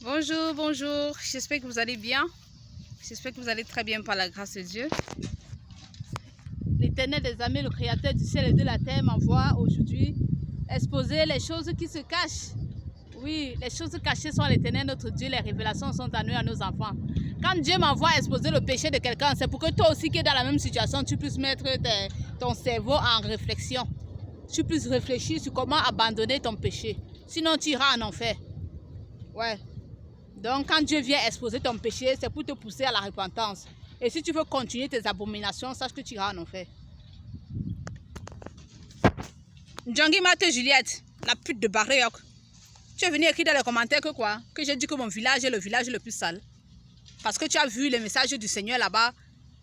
Bonjour, bonjour, j'espère que vous allez bien. J'espère que vous allez très bien par la grâce de Dieu. L'Éternel des armées, le Créateur du ciel et de la terre, m'envoie aujourd'hui exposer les choses qui se cachent. Oui, les choses cachées sont à l'Éternel notre Dieu, les révélations sont à nous et à nos enfants. Quand Dieu m'envoie exposer le péché de quelqu'un, c'est pour que toi aussi qui es dans la même situation, tu puisses mettre ton cerveau en réflexion. Tu puisses réfléchir sur comment abandonner ton péché. Sinon tu iras en enfer. Ouais. Donc, quand Dieu vient exposer ton péché, c'est pour te pousser à la repentance. Et si tu veux continuer tes abominations, sache que tu iras en enfer. Djangi Mate Juliette, la pute de Barréoc. Tu es venu écrire dans les commentaires que quoi? Que j'ai dit que mon village est le village le plus sale. Parce que tu as vu les messages du Seigneur là-bas.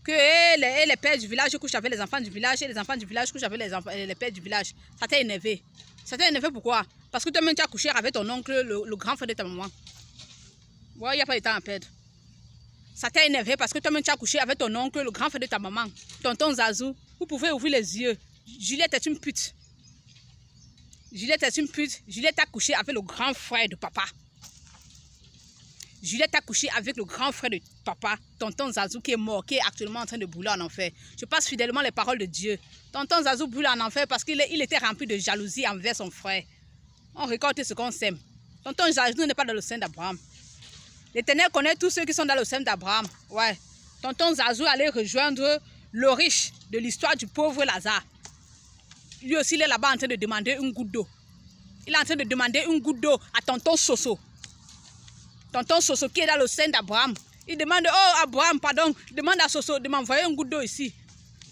Que les pères du village couchent avec les enfants du village et les enfants du village couchent avec les pères du village. Ça t'a énervé. Ça t'a énervé pourquoi? Parce que toi-même tu as couché avec ton oncle, le grand frère de ta maman. Ouais, il n'y a pas de temps à perdre. Ça t'a énervé parce que toi-même tu as couché avec ton oncle, le grand frère de ta maman, tonton Zazou. Vous pouvez ouvrir les yeux. Juliette est une pute. Juliette est une pute. Juliette a couché avec le grand frère de papa. Juliette a couché avec le grand frère de papa, tonton Zazou, qui est mort, qui est actuellement en train de brûler en enfer. Je passe fidèlement les paroles de Dieu. Tonton Zazou brûle en enfer parce qu'il était rempli de jalousie envers son frère. On récolte ce qu'on sème. Tonton Zazou n'est pas dans le sein d'Abraham. L'Éternel connaît tous ceux qui sont dans le sein d'Abraham. Ouais. Tonton Zazou allait rejoindre le riche de l'histoire du pauvre Lazare. Lui aussi, il est là-bas en train de demander une goutte d'eau. Il est en train de demander une goutte d'eau à tonton Soso. Tonton Soso qui est dans le sein d'Abraham. Il demande, oh Abraham, pardon, demande à Soso de m'envoyer une goutte d'eau ici.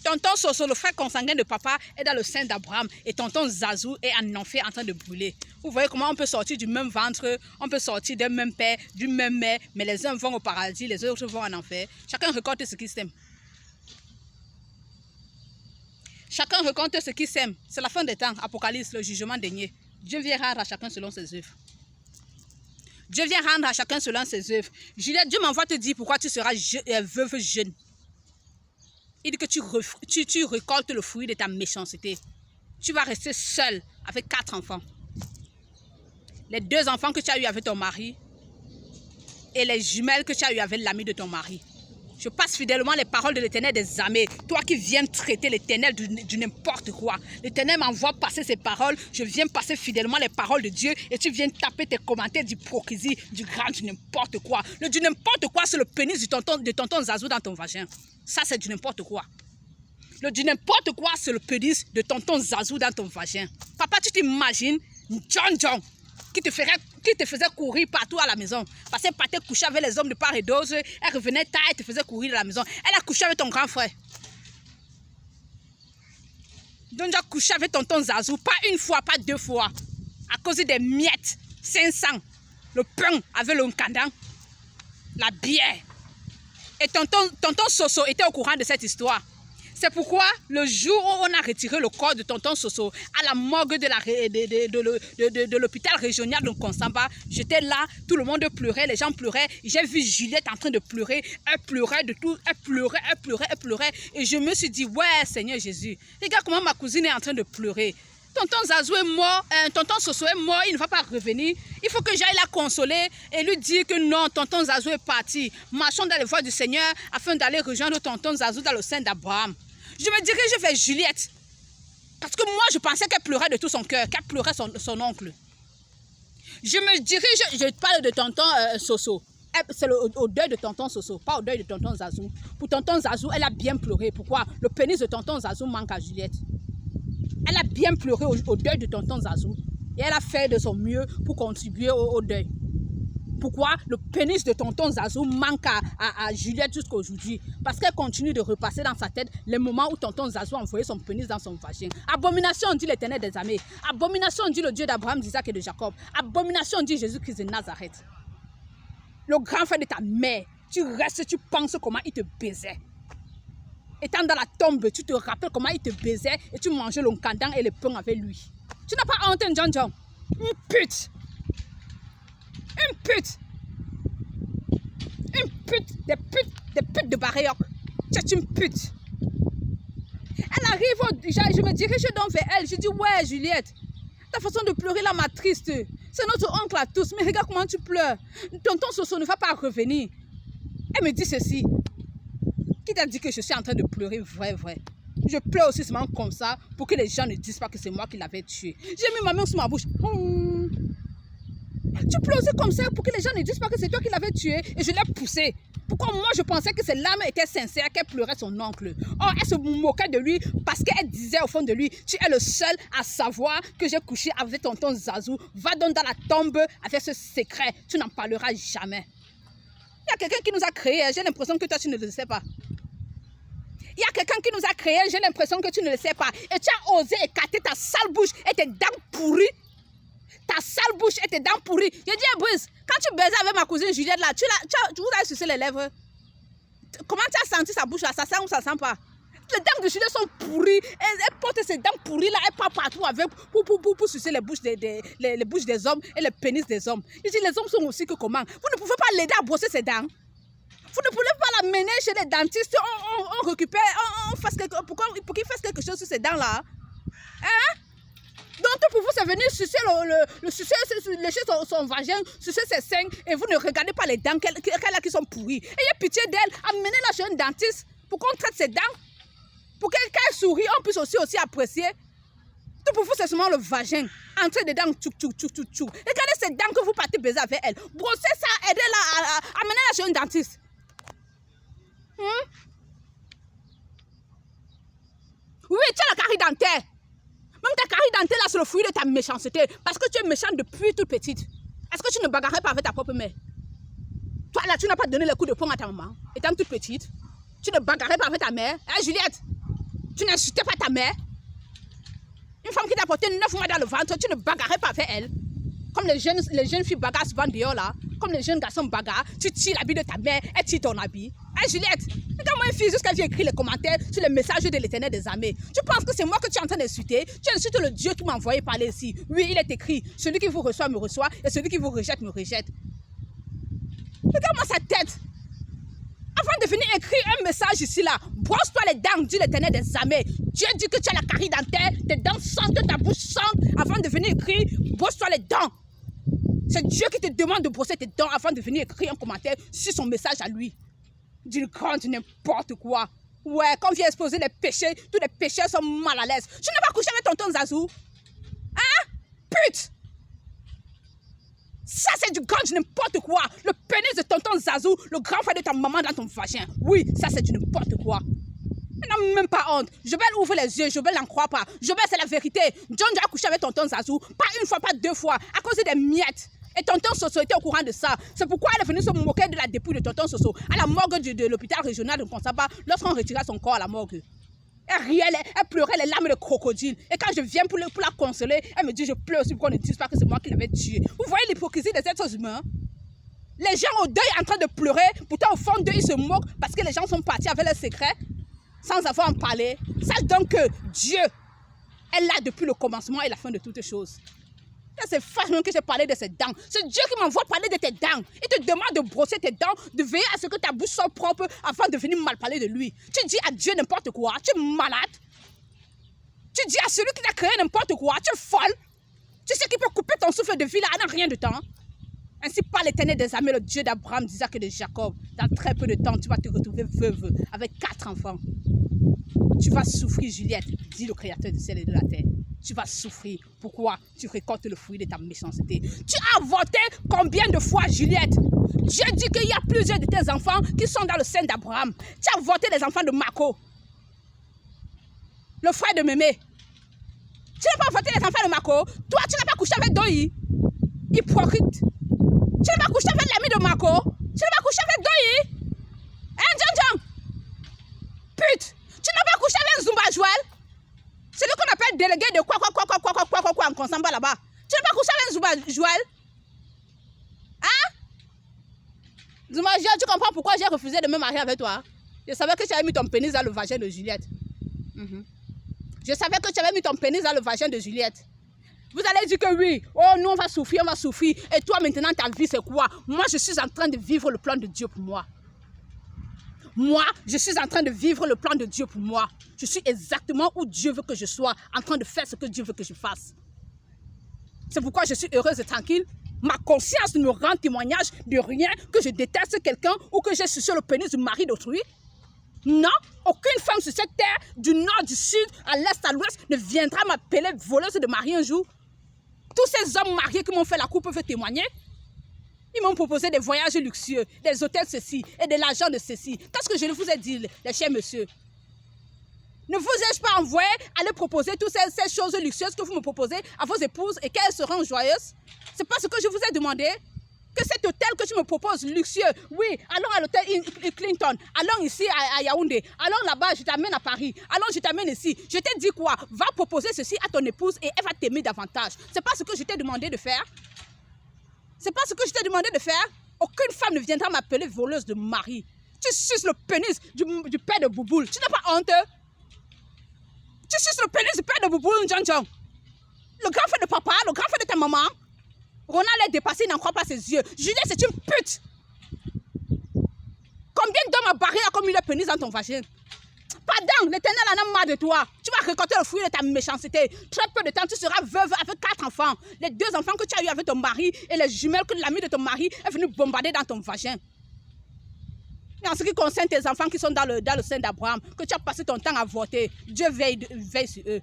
Tonton Soso, le frère consanguin de papa, est dans le sein d'Abraham. Et tonton Zazou est en enfer en train de brûler. Vous voyez comment on peut sortir du même ventre, on peut sortir d'un même père, d'une même mère, mais les uns vont au paradis, les autres vont en enfer. Chacun récolte ce qu'il sème. Chacun récolte ce qu'il sème. C'est la fin des temps, Apocalypse, le jugement dernier. Dieu vient rendre à chacun selon ses œuvres. Dieu vient rendre à chacun selon ses œuvres. Juliette, Dieu m'envoie te dire pourquoi tu seras veuve jeune. Il dit que tu récoltes le fruit de ta méchanceté. Tu vas rester seule avec 4 enfants. Les 2 enfants que tu as eu avec ton mari et les jumelles que tu as eu avec l'ami de ton mari. Je passe fidèlement les paroles de l'Éternel des armées. Toi qui viens traiter l'Éternel du n'importe quoi. L'Éternel m'envoie passer ces paroles. Je viens passer fidèlement les paroles de Dieu et tu viens taper tes commentaires d'hypocrisie, du grand, du n'importe quoi. Le du n'importe quoi, c'est le pénis de tonton Zazou dans ton vagin. Ça, c'est du n'importe quoi. Le du n'importe quoi, c'est le pénis de tonton Zazou dans ton vagin. Papa, tu t'imagines John qui te faisait courir partout à la maison. Parce qu'elle partait coucher avec les hommes de part et d'autre. Elle revenait tard et te faisait courir à la maison. Elle a couché avec ton grand frère. Donc, tu as couché avec tonton Zazou, pas une fois, pas 2 fois. À cause des miettes, 500, le pain avec le candan, la bière. Et tonton Soso était au courant de cette histoire. C'est pourquoi le jour où on a retiré le corps de tonton Soso à la morgue de l'hôpital régional de Konsamba, j'étais là, tout le monde pleurait, les gens pleuraient. J'ai vu Juliette en train de pleurer, elle pleurait de tout, elle pleurait. Et je me suis dit, ouais Seigneur Jésus, regarde comment ma cousine est en train de pleurer. Tonton Zazou est mort, tonton Soso est mort, il ne va pas revenir. Il faut que j'aille la consoler et lui dire que non, tonton Zazou est parti. Marchons dans les voies du Seigneur afin d'aller rejoindre tonton Zazou dans le sein d'Abraham. Je me dirige vers Juliette. Parce que moi, je pensais qu'elle pleurait de tout son cœur, qu'elle pleurait son oncle. Je me dirige, je parle de tonton Soso. C'est au deuil de tonton Soso, pas au deuil de tonton Zazou. Pour tonton Zazou, elle a bien pleuré. Pourquoi? Le pénis de tonton Zazou manque à Juliette. Elle a bien pleuré au deuil de tonton Zazou. Et elle a fait de son mieux pour contribuer au deuil. Pourquoi? Le pénis de tonton Zazou manque à Juliette jusqu'à aujourd'hui. Parce qu'elle continue de repasser dans sa tête les moments où tonton Zazou envoyait son pénis dans son vagin. Abomination, dit l'Éternel des armées. Abomination, dit le Dieu d'Abraham, d'Isaac et de Jacob. Abomination, dit Jésus-Christ de Nazareth. Le grand frère de ta mère, tu restes, tu penses comment il te baisait. Étant dans la tombe, tu te rappelles comment il te baisait et tu mangeais le candan et le pain avec lui. Tu n'as pas honte, John. Une pute. Une pute. Une pute. Des putes de Barréoc. Tu es une pute. Elle arrive, je me dirige donc vers elle. Je dis, ouais, Juliette. Ta façon de pleurer là m'attriste. C'est notre oncle à tous. Mais regarde comment tu pleures. Tonton Soso ne va pas revenir. Elle me dit ceci. Qui t'a dit que je suis en train de pleurer vrai? Je pleure aussi seulement comme ça pour que les gens ne disent pas que c'est moi qui l'avais tué. J'ai mis ma main sur ma bouche. Tu pleures aussi comme ça pour que les gens ne disent pas que c'est toi qui l'avais tué. Et je l'ai poussé. Pourquoi moi je pensais que cette larme était sincère, qu'elle pleurait son oncle. Or, elle se moquait de lui parce qu'elle disait au fond de lui, tu es le seul à savoir que j'ai couché avec tonton Zazou. Va donc dans la tombe avec ce secret. Tu n'en parleras jamais. Il y a quelqu'un qui nous a créés. J'ai l'impression que toi tu ne le sais pas. Il y a quelqu'un qui nous a créés. J'ai l'impression que tu ne le sais pas. Et tu as osé écarter ta sale bouche et tes dents pourries. Ta sale bouche et tes dents pourries. Je dis à Brice, quand tu baisais avec ma cousine Juliette là, tu vous avez sucé les lèvres. Comment tu as senti sa bouche là? Ça sent ou ça sent pas? Les dents de Juliette sont pourries. Elle porte ses dents pourries là. Elle part partout avec pour sucer les bouches les bouches des hommes et les pénis des hommes. Je dis, les hommes sont aussi que comment? Vous ne pouvez pas l'aider à brosser ses dents. Vous ne pouvez pas la mener chez les dentistes. On récupère, on fasse pour qu'il fasse quelque chose sur ces dents là. Hein? Donc pour vous, c'est venir sucer lécher son vagin, sucer ses seins, et vous ne regardez pas les dents qu'elle a qui sont pourries. Ayez pitié d'elle, amenez-la chez un dentiste pour qu'on traite ses dents, pour qu'elle sourit, on puisse aussi apprécier. Tout pour vous, c'est seulement le vagin. Entrez dedans, tchou. Regardez ces dents que vous partez baiser avec elle. Brossez ça, aidez-la, amenez-la chez un dentiste. Oui, tu as la carie dentaire. Même ta carie dentaire là, c'est le fruit de ta méchanceté. Parce que tu es méchante depuis toute petite. Est-ce que tu ne bagarrais pas avec ta propre mère? Toi là, tu n'as pas donné le coup de poing à ta maman, étant toute petite. Tu ne bagarrais pas avec ta mère. Hein, Juliette? Tu n'insultais pas ta mère? Une femme qui t'a porté 9 mois dans le ventre, tu ne bagarrais pas avec elle. Comme les jeunes filles bagarrent souvent dehors là. Comme les jeunes garçons bagarrent, tu tires l'habit de ta mère, elle tire ton habit. Hein, Juliette? Regarde-moi une fille jusqu'à ce qu'elle écrit les commentaires sur les messages de l'Éternel des armées. Tu penses que c'est moi que tu es en train d'insulter? Tu insultes le Dieu qui m'a envoyé parler ici. Oui, il est écrit, celui qui vous reçoit me reçoit et celui qui vous rejette me rejette. Regarde-moi sa tête. Avant de venir écrire un message ici là, brosse-toi les dents, dit l'Éternel des armées. Dieu dit que tu as la carie dentaire, tes dents sentent, ta bouche sent. Avant de venir écrire, brosse-toi les dents. C'est Dieu qui te demande de brosser tes dents avant de venir écrire un commentaire sur son message à lui. Dis le grand n'importe quoi. Ouais, quand vient exposer les péchés, tous les pécheurs sont mal à l'aise. Tu n'as pas couché avec tonton Zazou? Hein? Pute! Ça, c'est du grand n'importe quoi. Le pénis de tonton Zazou, le grand frère de ta maman dans ton vagin. Oui, ça, c'est du n'importe quoi. Elle n'a même pas honte. Jobel ouvre les yeux, Jobel n'en croit pas. Jobel, c'est la vérité. John a couché avec tonton Zazou, pas une fois, pas deux fois, à cause des miettes. Et tonton Soso était au courant de ça. C'est pourquoi elle est venue se moquer de la dépouille de tonton Soso à la morgue de l'hôpital régional de Konsaba lorsqu'on retirait son corps à la morgue. Elle riait, elle pleurait les larmes de crocodile. Et quand je viens pour la consoler, elle me dit je pleure aussi pour qu'on ne dise pas que c'est moi qui l'avais tué. Vous voyez l'hypocrisie des êtres humains? Les gens au deuil en train de pleurer, pourtant au fond d'eux ils se moquent parce que les gens sont partis avec leurs secrets sans avoir en parler. Sache donc que Dieu est là depuis le commencement et la fin de toutes choses. C'est fâchement que j'ai parlé de ces dents. C'est Dieu qui m'envoie parler de tes dents. Il te demande de brosser tes dents, de veiller à ce que ta bouche soit propre afin de venir mal parler de lui. Tu dis à Dieu n'importe quoi. Tu es malade. Tu dis à celui qui t'a créé n'importe quoi. Tu es folle. Tu sais qu'il peut couper ton souffle de vie là en rien de temps. Ainsi parle l'Éternel des armées, le Dieu d'Abraham, d'Isaac et de Jacob. Dans très peu de temps, tu vas te retrouver veuve avec 4 enfants. Tu vas souffrir, Juliette, dit le Créateur du ciel et de la terre. Tu vas souffrir. Pourquoi? Tu récoltes le fruit de ta méchanceté. Tu as avorté combien de fois, Juliette? Dieu dit qu'il y a plusieurs de tes enfants qui sont dans le sein d'Abraham. Tu as avorté les enfants de Mako, le frère de Mémé. Tu n'as pas avorté les enfants de Mako. Toi, tu n'as pas couché avec Doi. Hypocrite. Tu n'as pas couché avec l'ami de Mako. Tu n'as pas couché avec Doi. Hein, John? Pute. Tu n'as pas couché avec Zumba Joël. C'est lui qu'on appelle délégué de quoi en Konsamba là-bas. Tu n'as pas couché avec Zumba Joël? Hein? Zumba Joël, tu comprends pourquoi j'ai refusé de me marier avec toi? Je savais que tu avais mis ton pénis dans le vagin de Juliette. Je savais que tu avais mis ton pénis dans le vagin de Juliette. Vous allez dire que oui, oh nous on va souffrir. Et toi maintenant ta vie c'est quoi? Moi je suis en train de vivre le plan de Dieu pour moi. Moi, je suis en train de vivre le plan de Dieu pour moi. Je suis exactement où Dieu veut que je sois, en train de faire ce que Dieu veut que je fasse. C'est pourquoi je suis heureuse et tranquille. Ma conscience ne me rend témoignage de rien, que je déteste quelqu'un ou que j'ai sucé le pénis du mari d'autrui. Non, aucune femme sur cette terre, du nord, du sud, à l'est, à l'ouest, ne viendra m'appeler voleuse de mari un jour. Tous ces hommes mariés qui m'ont fait la cour peuvent témoigner. Ils m'ont proposé des voyages luxueux, des hôtels ceci et de l'argent de ceci. Qu'est-ce que je vous ai dit, les chers messieurs? Ne vous ai-je pas envoyé aller proposer toutes ces choses luxueuses que vous me proposez à vos épouses et qu'elles seront joyeuses? C'est pas ce que je vous ai demandé. Que cet hôtel que tu me proposes, luxueux, oui, allons à l'hôtel Clinton, allons ici à Yaoundé, allons là-bas, je t'amène à Paris, allons, je t'amène ici. Je t'ai dit quoi? Va proposer ceci à ton épouse et elle va t'aimer davantage. C'est pas ce que je t'ai demandé de faire. C'est pas ce que je t'ai demandé de faire. Aucune femme ne viendra m'appeler voleuse de mari. Tu suces le pénis du père de Bouboule. Tu n'as pas honte? Tu suces le pénis du père de Bouboule, Njang. Le grand frère de papa, le grand frère de ta maman. Ronald est dépassé, il n'en croit pas ses yeux. Juliette, c'est une pute. Combien d'hommes ont barré comme il a pénis dans ton vagin? Pardon, l'Éternel en a marre de toi. Tu vas récolter le fruit de ta méchanceté. Très peu de temps, tu seras veuve avec 4 enfants. Les 2 enfants que tu as eu avec ton mari et les jumelles que l'ami de ton mari est venu bombarder dans ton vagin. Et en ce qui concerne tes enfants qui sont dans le sein d'Abraham, que tu as passé ton temps à voter, Dieu veille sur eux.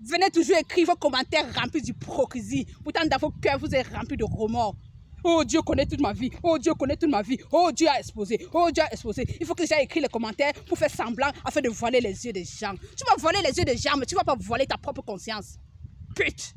Venez toujours écrire vos commentaires remplis d'hypocrisie. Pourtant, dans vos cœurs, vous êtes remplis de remords. Oh, Dieu connaît toute ma vie. Oh, Dieu connaît toute ma vie. Oh, Dieu a exposé. Oh, Dieu a exposé. Il faut que j'aille écrire les commentaires pour faire semblant afin de voiler les yeux des gens. Tu vas voiler les yeux des gens, mais tu ne vas pas voiler ta propre conscience. Pute!